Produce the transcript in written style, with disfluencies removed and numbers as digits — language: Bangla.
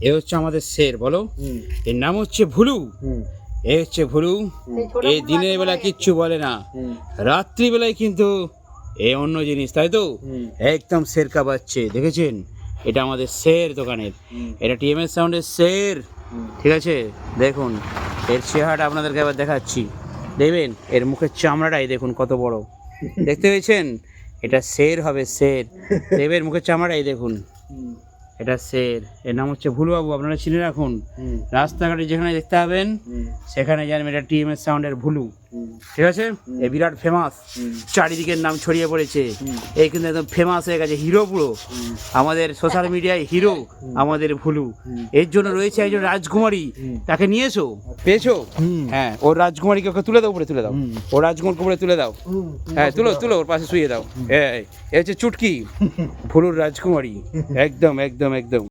এ হচ্ছে আমাদের শের, বলো। এর নাম হচ্ছে ভুলু। এ হচ্ছে ভুলু। এই দিনের বেলা কিচ্ছু বলে না, রাত্রিবেলায় কিন্তু এ অন্য জিনিস, তাই তো। একদম শের কাঁপাচ্ছে, দেখেছেন? এটা আমাদের শের দোকানের, এটা টিএমএস সাউন্ডের শের। ঠিক আছে, দেখুন এর চেহারাটা আপনাদেরকে আবার দেখাচ্ছি। দেখবেন এর মুখের চামড়াটাই দেখুন কত বড়, দেখতে পেয়েছেন? এটা শের হবে, শের। দেখবেন মুখের চামড়াটাই দেখুন, এটা শের। এর নাম হচ্ছে ভুলুবাবু, আপনারা চিনে রাখুন। রাস্তাঘাটে যেখানে দেখতে পাবেন সেখানে জানবেন এটা টিএমএস সাউন্ডের ভুলু। ঠিক আছে, এ বিরাট ফেমাস, চারিদিকের নাম ছড়িয়ে পড়েছে। এই কিন্তু একদম ফেমাস হয়ে গেছে, হিরো পুরো আমাদের সোশ্যাল মিডিয়ায় হিরো আমাদের ভুলু। এর জন্য রয়েছে একজন রাজকুমারী, তাকে নিয়েছো, পেয়েছো? হ্যাঁ, ওর রাজকুমারীকে ওকে তুলে দাও, উপরে তুলে দাও, ও রাজকুমারকে উপরে তুলে দাও। হ্যাঁ, তুলো তুলো, ওর পাশে শুয়ে দাও। এ হচ্ছে চুটকি, ভুলুর রাজকুমারী। একদম একদম একদম।